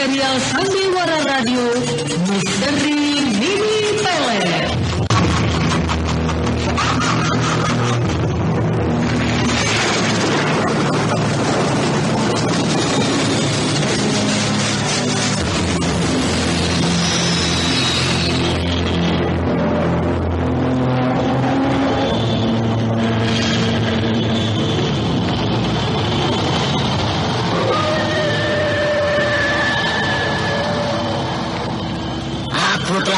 serial Sandiwara Radio Misteri Mini Pelet.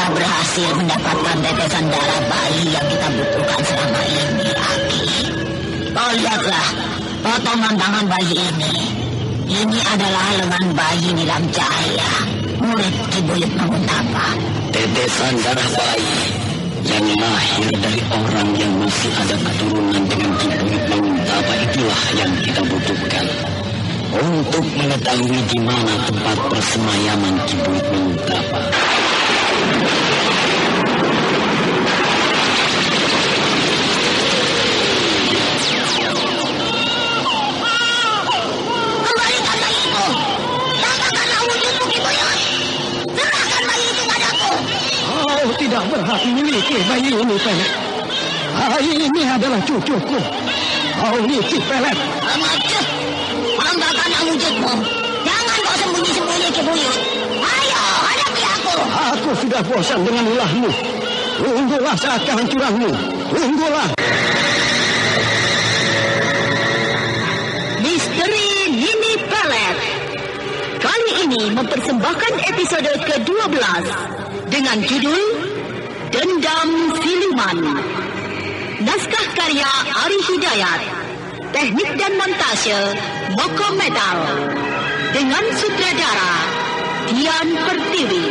Berhasil mendapatkan tetesan darah bayi yang kita butuhkan selama ini, Aki. Kau lihatlah potongan tangan bayi ini. Ini adalah lengan bayi Nilam Cahaya, murid Ki Buyut Manguntapa. Tetesan darah bayi yang lahir dari orang yang masih ada keturunan dengan Ki Buyut Manguntapa itulah yang kita butuhkan untuk mengetahui di mana tempat persemayaman Ki Buyut Manguntapa. Tidak berhak memiliki bayi ini, Pelet. Bayi ini adalah cucuku. Kau licik, Pelet. Amat, hamba akan wujudmu. Jangan kau sembunyi-sembunyi, Ki Buyut. Ayo, hadapi aku. Aku sudah bosan dengan ulahmu. Tunggulah saat kehancuranmu. Tunggulah. Misteri Mini Pelet. Kali ini mempersembahkan episode ke-12 dengan judul Dendam Siluman. Naskah karya Ari Hidayat. Teknik dan montase Moko Metal. Dengan sutradara Dian Pertiwi.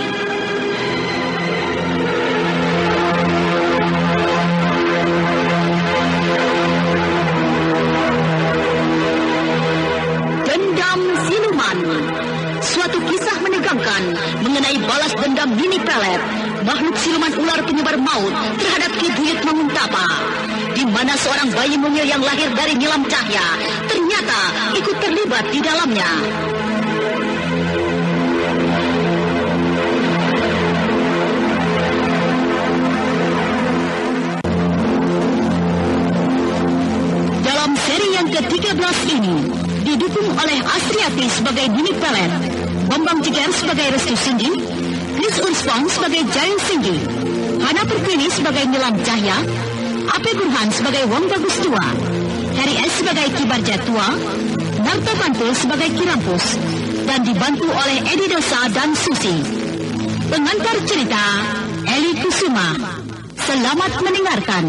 Dendam Siluman. Suatu kisah menegangkan mengenai balas dendam Mini Pelet, makhluk siluman ular penyebar maut terhadap Ki Buyut Manguntapa, di mana seorang bayi mungil yang lahir dari Nilam Cahaya ternyata ikut terlibat di dalamnya. Dalam seri yang ke-13 ini, didukung oleh Asriati sebagai Mini Pelet, Bambang Jiger sebagai Restu Singgi, Chris Urspong sebagai Jain Singgi, Hana Perkini sebagai Nilam Cahya, Ape Burhan sebagai Wong Bagus Tua, Harry S sebagai Ki Barja Tua, Narto Pantul sebagai Ki Rampus, dan dibantu oleh Edi Dosa dan Susi. Pengantar cerita, Eli Kusuma. Selamat mendengarkan.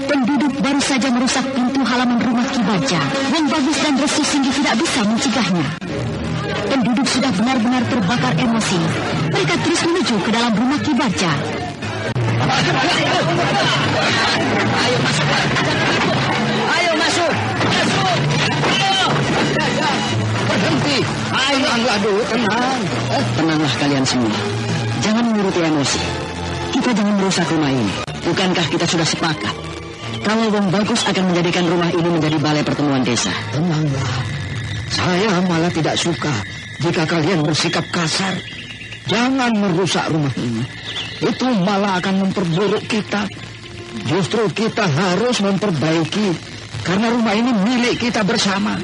Penduduk baru saja merusak pintu halaman rumah Ki Barja. Wong Bagus dan Restu Singgi tidak bisa mencegahnya. Penduduk sudah benar-benar terbakar emosi. Mereka terus menuju ke dalam rumah Ki Barja. Ayo masuk. Ayo masuk. Masuk. Berhenti. Ayo anglah dulu, tenang. Tenanglah kalian semua. Jangan menuruti emosi. Kita jangan merusak rumah ini. Bukankah kita sudah sepakat kalau Wong Bagus akan menjadikan rumah ini menjadi balai pertemuan desa? Tenanglah. Saya malah tidak suka jika kalian bersikap kasar. Jangan merusak rumah ini. Itu malah akan memperburuk kita. Justru kita harus memperbaiki, karena rumah ini milik kita bersama.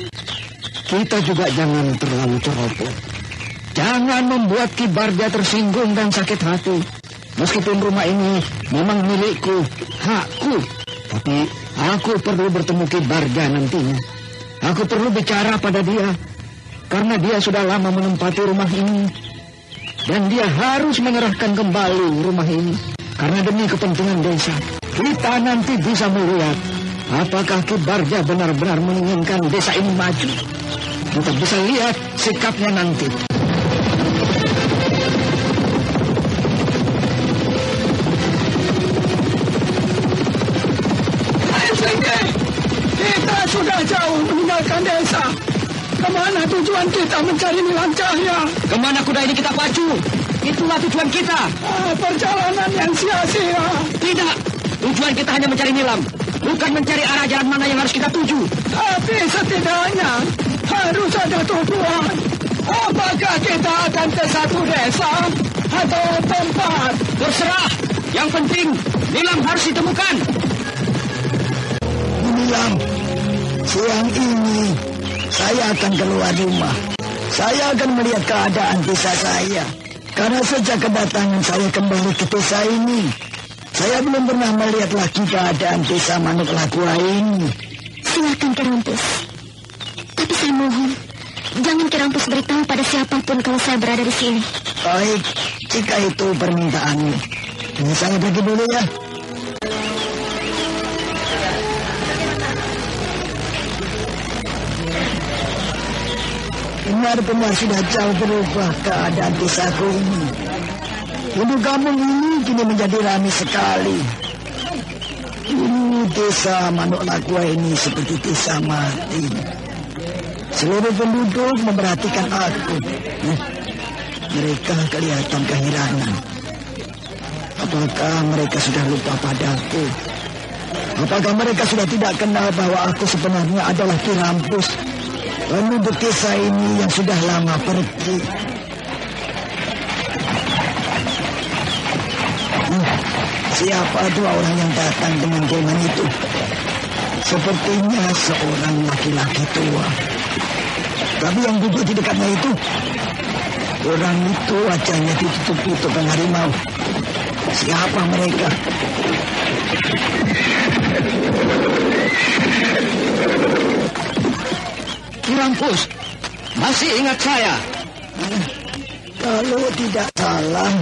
Kita juga jangan terlalu ceroboh. Jangan membuat Ki Barja tersinggung dan sakit hati. Meskipun rumah ini memang milikku, hakku, tapi aku perlu bertemu Ki Barja nantinya. Aku perlu bicara pada dia, karena dia sudah lama menempati rumah ini. Dan dia harus menyerahkan kembali rumah ini, karena demi kepentingan desa. Kita nanti bisa melihat apakah Ki Barja benar-benar menginginkan desa ini maju. Kita bisa lihat sikapnya nanti. Kita sudah jauh meninggalkan desa. Kemana tujuan kita mencari Nilam Cahaya? Kemana kuda ini kita pacu? Itulah tujuan kita. Perjalanan yang sia-sia. Tidak, tujuan kita hanya mencari Nilam, bukan mencari arah jalan mana yang harus kita tuju. Tapi setidaknya harus ada tujuan. Apakah kita akan ke satu desa atau tempat? Terserah. Yang penting, Nilam harus ditemukan. Nilam, siang ini saya akan keluar rumah. Saya akan melihat keadaan desa saya. Karena sejak kedatangan saya kembali ke desa ini, saya belum pernah melihat lagi keadaan desa Manuk Lakua ini. Silakan Ki Rampus. Tapi saya mohon, jangan Ki Rampus beritahu pada siapapun kalau saya berada di sini. Baik, jika itu permintaanmu. Saya pergi dulu ya. Benar-benar sudah jauh berubah keadaan desaku ini. Penduduk kampung ini kini menjadi ramai sekali. Dulu desa Manuk Lakua ini seperti desa mati. Seluruh penduduk memperhatikan aku. Mereka kelihatan kehilangan. Apakah mereka sudah lupa padaku? Apakah mereka sudah tidak kenal bahwa aku sebenarnya adalah Ki Rampus, penduduk desa ini yang sudah lama pergi? Siapa dua orang yang datang dengan keman itu? Sepertinya seorang laki-laki tua. Tapi yang duduk di dekatnya itu, orang itu wajahnya ditutup-tutup harimau. Siapa mereka? Ki Rampus, masih ingat saya? Kalau tidak salah,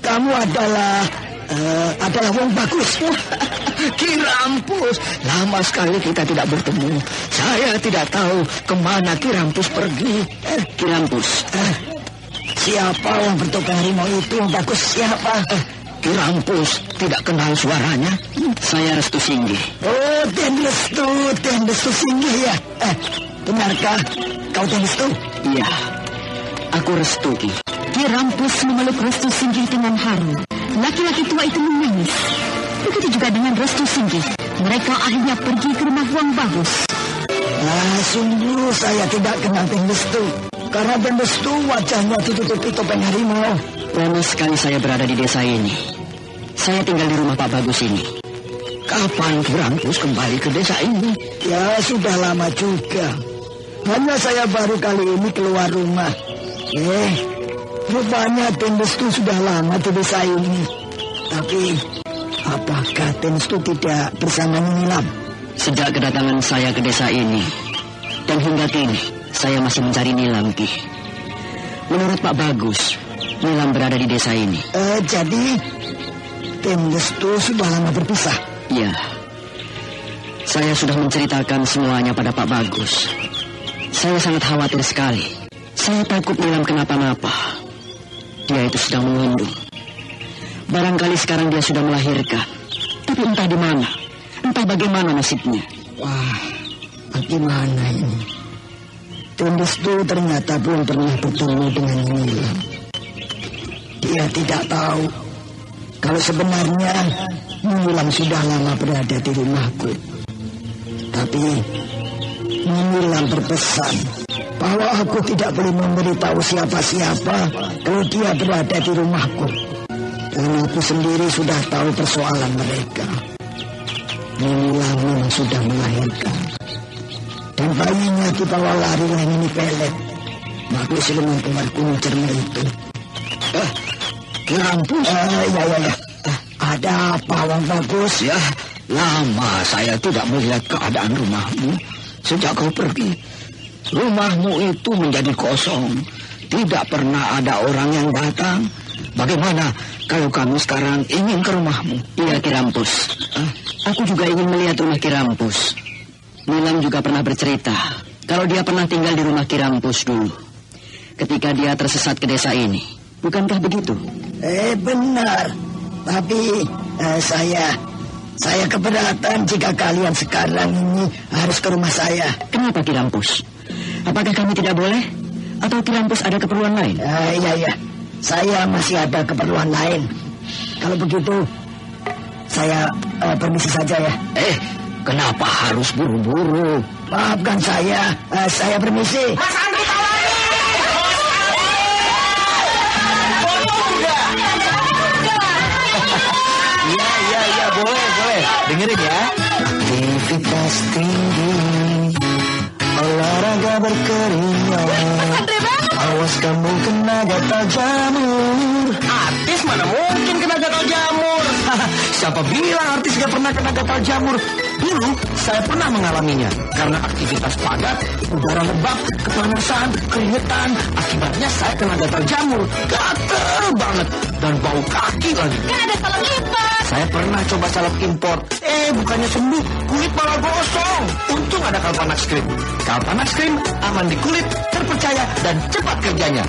kamu adalah Wong Bagus. Ki Rampus, lama sekali kita tidak bertemu. Saya tidak tahu kemana Ki Rampus pergi. Ki Rampus, siapa yang bertopeng harimau itu? Wong Bagus siapa? Ki Rampus tidak kenal suaranya. Saya Restu Singgi. Oh, Den Restu Singgi ya. Benarkah kau Den Restu? Iya, aku Restu, Ki. Ki Rampus memeluk Restu Singgi dengan haru. Laki-laki tua itu menangis. Begitu juga dengan Restu Singgi. Mereka akhirnya pergi ke rumah Wong Bagus. Sungguh saya tidak kenal Den Restu. Karena Den Restu wajahnya ditutupi topeng harimau. Lama sekali saya berada di desa ini. Saya tinggal di rumah Pak Bagus ini. Kapan Ki Rampus kembali ke desa ini? Ya, sudah lama juga. Hanya saya baru kali ini keluar rumah. Rupanya Den Restu sudah lama di desa ini. Tapi, apakah Den Restu tidak bersama Nilam? Sejak kedatangan saya ke desa ini, dan hingga kini, saya masih mencari Nilam, Ki. Menurut Pak Bagus, Nilam berada di desa ini. Jadi, Den Restu sudah lama berpisah? Iya. Saya sudah menceritakan semuanya pada Pak Bagus. Saya sangat khawatir sekali. Saya takut Nilam kenapa-napa. Dia itu sedang mengandung. Barangkali sekarang dia sudah melahirkan. Tapi entah di mana, entah bagaimana nasibnya. Wah, bagaimana ini? Den Restu ternyata belum pernah bertemu dengan Nilam. Dia tidak tahu kalau sebenarnya Nilam sudah lama berada di rumahku. Tapi Nilam berpesan bahwa aku tidak boleh memberitahu siapa-siapa kalau dia berada di rumahku. Dan aku sendiri sudah tahu persoalan mereka. Nilam memang sudah melahirkan. Dan bayinya dibawa lari oleh Nini Pelet, makhluk siluman kembar kuning cermin itu. Ki Rampus? Ya. Ada apa, Wong Bagus? Ya, lama saya tidak melihat keadaan rumahmu. Sejak kau pergi, rumahmu itu menjadi kosong. Tidak pernah ada orang yang datang. Bagaimana kalau kamu sekarang ingin ke rumahmu? Iya, Ki Rampus. Aku juga ingin melihat rumah Ki Rampus. Nilam juga pernah bercerita kalau dia pernah tinggal di rumah Ki Rampus dulu, ketika dia tersesat ke desa ini. Bukankah begitu? Benar. Tapi saya keberatan jika kalian sekarang ini harus ke rumah saya. Kenapa, Ki Rampus? Apakah kami tidak boleh? Atau Ki Rampus ada keperluan lain? Iya. Saya masih ada keperluan lain. Kalau begitu, saya permisi saja ya. Kenapa harus buru-buru? Maafkan saya permisi. Mas Andri Tawari! boleh. Dengerin ya. Aktivitas tinggi, olahraga berkeringat. Awas kamu kena gatal jamur. Artis mana mungkin kena gatal jamur? Siapa bilang artis gak pernah kena gatal jamur? Dulu saya pernah mengalaminya. Karena aktivitas padat, udara lembab, kepanasan, keringetan. Akibatnya saya kena gatal jamur. Gatel banget. Dan bau kaki lagi. Kan ada salep impor. Saya pernah coba salep impor. Bukannya sembuh, kulit malah gosong. Untung ada Kalpanax Cream. Kalpanax Cream aman di kulit, terpercaya, dan cepat kerjanya.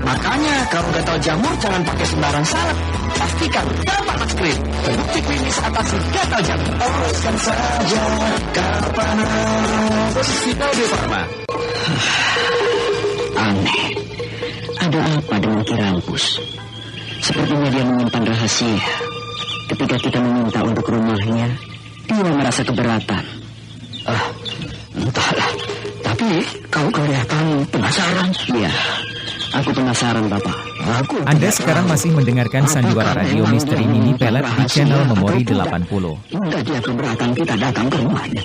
Makanya kalau gatal jamur jangan pakai sembarang salep. Pastikan Kalpanax Cream terbukti klinis atasi gatal jamur. Oleskan saja Kalpanax. Sital Bio Farma. Aneh. Ada apa dengan Ki Rampus? Sepertinya dia menyimpan rahasia. Ketika kita meminta untuk rumahnya, dia merasa keberatan. Entahlah. Tapi kau kelihatan penasaran. Iya, aku penasaran, Bapak. Anda sekarang masih mendengarkan Sandiwara Radio Misteri Mini Pelet di channel Memori 80. Hingga dia keberatan kita datang ke rumahnya.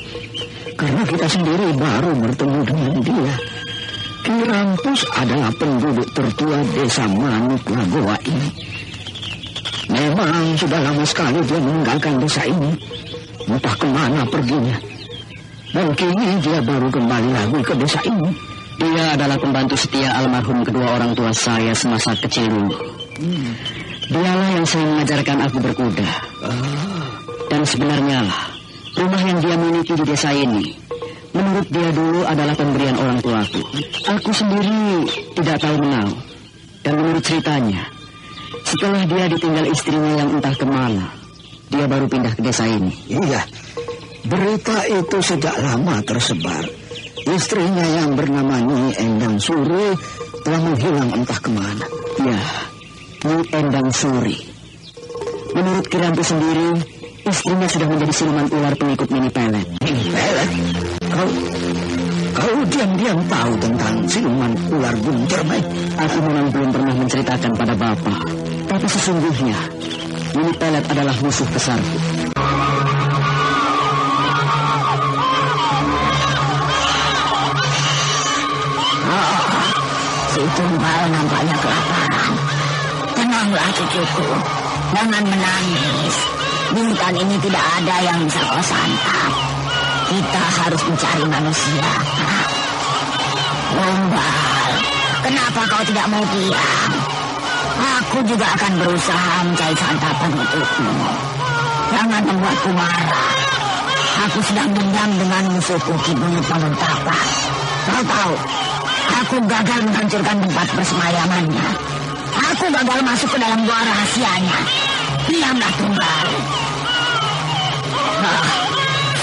Karena kita sendiri baru bertemu dengan dia. Ki Rampus adalah penduduk tertua desa Manuk Lagoa ini. Memang sudah lama sekali dia meninggalkan desa ini. Entah kemana perginya. Dan kini dia baru kembali lagi ke desa ini. Dia adalah pembantu setia almarhum kedua orang tua saya semasa kecil dulu. Dialah yang sering mengajarkan aku berkuda. Dan sebenarnya lah, rumah yang dia miliki di desa ini, menurut dia dulu adalah pemberian orang tuaku. Aku sendiri tidak tahu menau. Dan menurut ceritanya, setelah dia ditinggal istrinya yang entah kemana, dia baru pindah ke desa ini. Iya, berita itu sejak lama tersebar. Istrinya yang bernama Nyi Endang Suri telah menghilang entah kemana. Ya, Nyi Endang Suri. Menurut Ki Rampus sendiri, istrinya sudah menjadi siluman ular pengikut Mini Pelet. Mini Pelet? Kau diam-diam tahu tentang siluman ular Gunung Cermai? Aku memang belum pernah menceritakan pada Bapak. Tapi sesungguhnya, Mini Pelet adalah musuh besarku. Si Tumbal nampaknya kelaparan. Tenanglah cucuku, jangan menangis. Di hutan ini tidak ada yang bisa kau santap. Kita harus mencari manusia. Tumbal, kenapa kau tidak mau diam? Aku juga akan berusaha mencari santapan untukmu. Jangan membuatku marah. Aku sedang dendam dengan musuhku Ki Buyut Manguntapak. Kau tahu, aku gagal menghancurkan tempat persemayamannya. Aku gagal masuk ke dalam gua rahasianya. Diamlah Tumbal.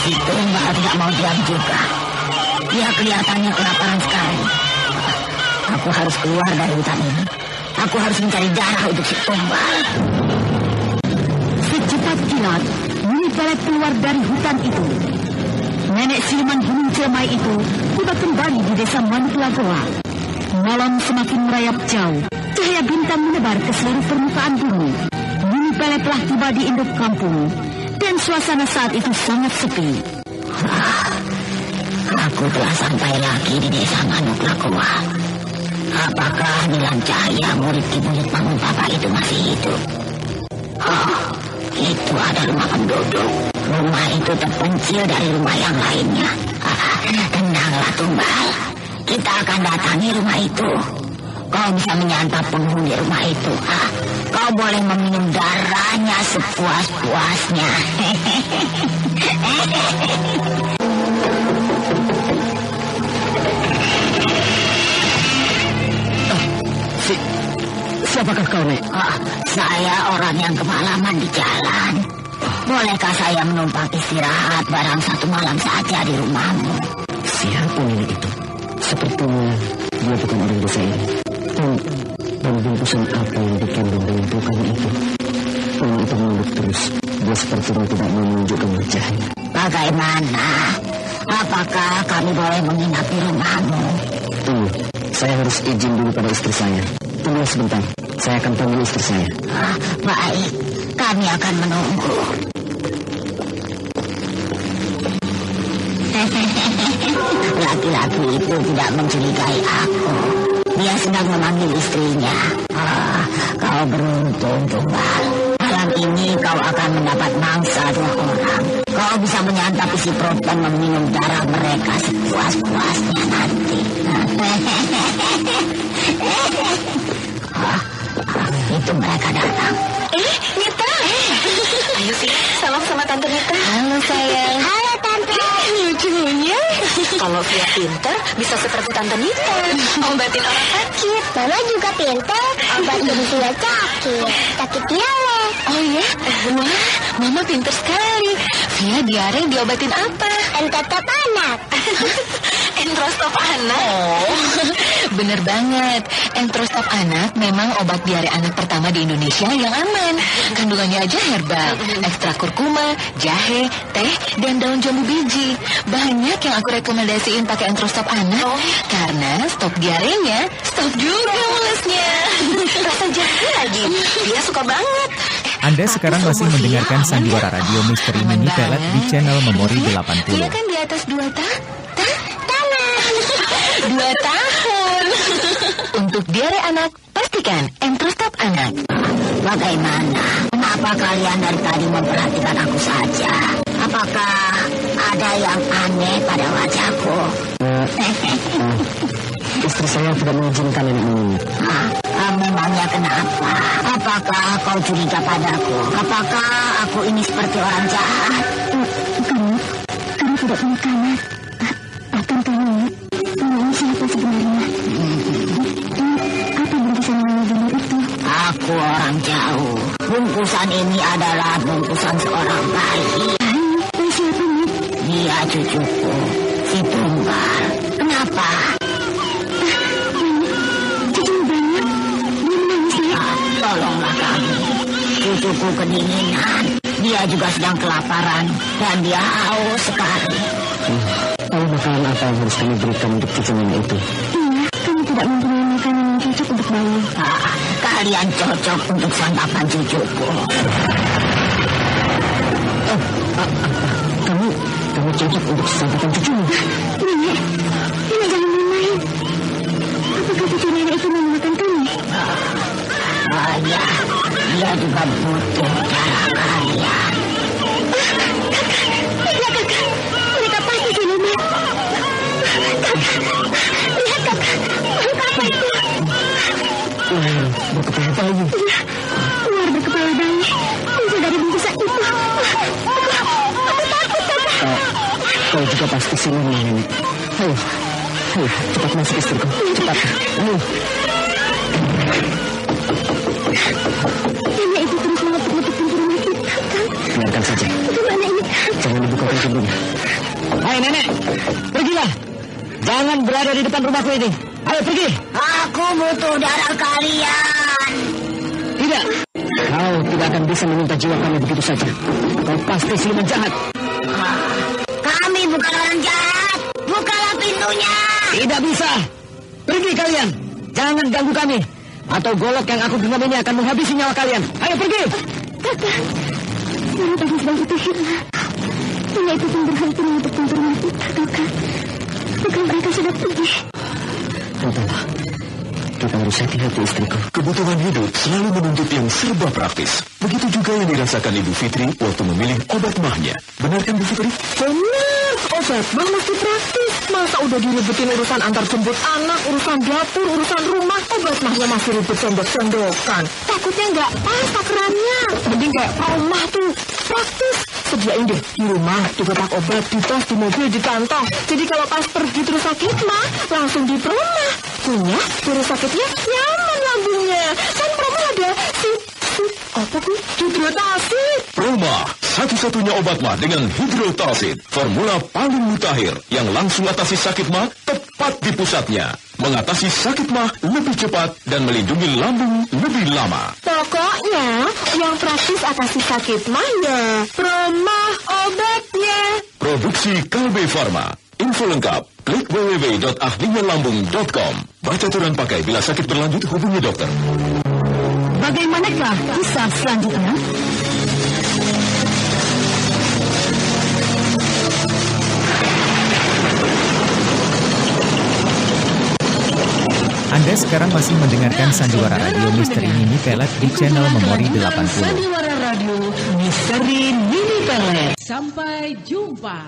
Si Tumbal tidak mau diam juga. Dia kelihatannya kelaparan sekali. Aku harus keluar dari hutan ini. Aku harus mencari darah untuk si Tumbal. Secepat kilat, Mini Pelet keluar dari hutan itu. Nenek siluman Gunung Cermai itu tiba kembali di desa Manuk Lagoa. Malam semakin merayap jauh. Cahaya bintang menebar ke seluruh permukaan bumi. Mini Pelet telah tiba di induk kampung. Dan suasana saat itu sangat sepi. Aku telah sampai lagi di desa Manuk Lagoa. Apakah Nilam Cahaya murid Ki Buyut Manguntapak itu masih hidup? Itu ada rumah penduduk. Rumah itu terpencil dari rumah yang lainnya. Tenanglah Tumbal, kita akan datangi rumah itu. Kau bisa menyantap penghuni rumah itu. Kau boleh meminum darahnya sepuas-puasnya. Siapakah kau, Nek? Saya orang yang kemalaman di jalan. Bolehkah saya menumpang istirahat barang satu malam saja di rumahmu? Siapa nenek itu? Sepertinya dia bukan orang desa ini. Dan bungkusan apa yang dikandung dengan tukangnya itu? Orang itu menunduk terus. Dia sepertinya tidak mau menunjukkan wajahnya. Bagaimana? Apakah kami boleh menginap di rumahmu? Tunggu, saya harus izin dulu pada istri saya. Tunggu sebentar, saya akan panggil istri saya. Baik, Kami akan menunggu. Laki-laki itu tidak mencurigai aku. Dia sedang memanggil istrinya. Kau beruntung, Tumbal. Malam ini kau akan mendapat mangsa 2 orang. Kau bisa menyantap isi perut dan meminum darah mereka sepuas-puasnya nanti. Itu mereka datang. Nita. Ayo sih, salam sama Tante Nita. Halo sayang. Halo Tante. Lucunya. Kalau Via pinter, bisa seperti Tante Nita. Obatin orang sakit. Mama juga pintar, obatin Via sakit diare. Oh ya? Wah, Mama pinter sekali. Via diare diobatin apa? Entetop anak. Entrostop anak. Oh, bener banget. Entrostop anak memang obat diare anak pertama di Indonesia yang aman. Kandungannya aja herbal, ekstra kurkuma, jahe, teh, dan daun jambu biji. Banyak yang aku rekomendasiin pakai Entrostop anak. Karena stop diarenya, stop juga mulesnya. Rasa jahe lagi. Dia suka banget. Anda sekarang masih mendengarkan Sandiwara Radio Misteri Mini Pelet di channel Memori 80. Dia kan di atas 2 tahun. 2 tahun. Untuk diare anak, pastikan Entrostop anak. Bagaimana? Kenapa kalian dari tadi memperhatikan aku saja? Apakah ada yang aneh pada wajahku? Istri saya tidak mengizinkan ini. Memangnya kenapa? Apakah kau curiga padaku? Apakah aku ini seperti orang jahat? Kamu tidak punya kamar. Akan kamu ini siapa sebenarnya? Apa bungkusan yang itu? Aku orang jauh. Bungkusan ini adalah bungkusan seorang bayi. Siapa nih? Dia cucuku, si Tumbal. Kenapa? Tolonglah kami. Cucuku kedinginan. Dia juga sedang kelaparan. Dan dia haus sekali. Lalu makanan apa yang harus kami berikan untuk cucunya itu? Iya, kami tidak mempunyai makanan yang cocok untuk bayi. Kalian cocok untuk santapan cucuku. Kamu cocok untuk santapan cucunya? Nenek jangan main-main. Apakah cucu nenek itu mau makan kami? Ya, dia juga butuh darah kalian. Kakak, mereka pasti siluman. Lihat kakak, makhluk apa itu? Ular berkepala bayi. Ular berkepala bayi. Muncul dari bungkusan itu. Aku takut kakak. Kau juga pasti siluman, Nenek. Ayo, cepat masuk istriku. Cepat. Ayo. Nenek itu terus mengetuk-ngetuk pintu rumah kita, kan? Biarkan saja. Gimana ini? Jangan dibukakan pintunya. Hai Nenek, pergilah. Jangan berada di depan rumahku ini. Ayo pergi. Aku butuh darah kalian. Tidak. Kau tidak akan bisa meminta jiwa kami begitu saja. Kau pasti siluman jahat. Kami bukan orang jahat. Bukalah pintunya. Tidak bisa. Pergi kalian. Jangan ganggu kami. Atau golok yang aku genggam ini akan menghabisi nyawa kalian. Ayo pergi. Kakak, Nenek tadi sedang berpikirlah. Nenek itu pun berhenti untuk pintu rumah kita, kakak. Bukan mereka sudah pergi. Entahlah. Kita harus hati-hati istriku. Kebutuhan hidup selalu menuntut yang serba praktis. Begitu juga yang dirasakan Ibu Fitri waktu memilih obat mahnya. Benarkan Bu Fitri? Benar, obat mah mesti praktis. Masa udah diribetin urusan antar jemput anak, urusan dapur, urusan rumah, obat mahnya masih ribet sendok-sendokan. Takutnya nggak pas takarannya. Mending kayak rumah tuh, praktis. Sediain deh di rumah, di kotak obat, di tas, di mobil, di kantong. Jadi kalau pas pergi terus sakit mah, langsung di rumah. Punya, terus sakitnya nyaman lambungnya. Kan rumah ada apa tuh? Hidrotalsid. Proma, satu-satunya obat mah dengan hidrotalsid. Formula paling mutakhir yang langsung atasi sakit mah tepat di pusatnya. Mengatasi sakit mah lebih cepat dan melindungi lambung lebih lama. Pokoknya yang praktis atasi sakit mahnya. Proma obatnya. Produksi Kalbe Farma. Info lengkap, klik www.ahlinyalambung.com. Baca aturan pakai bila sakit berlanjut hubungi dokter. Bagaimanakah kisah selanjutnya? Anda sekarang masih mendengarkan Sandiwara Radio Misteri Mini Pelet di channel Memori 80. Sandiwara Radio Misteri Mini Pelet. Sampai jumpa.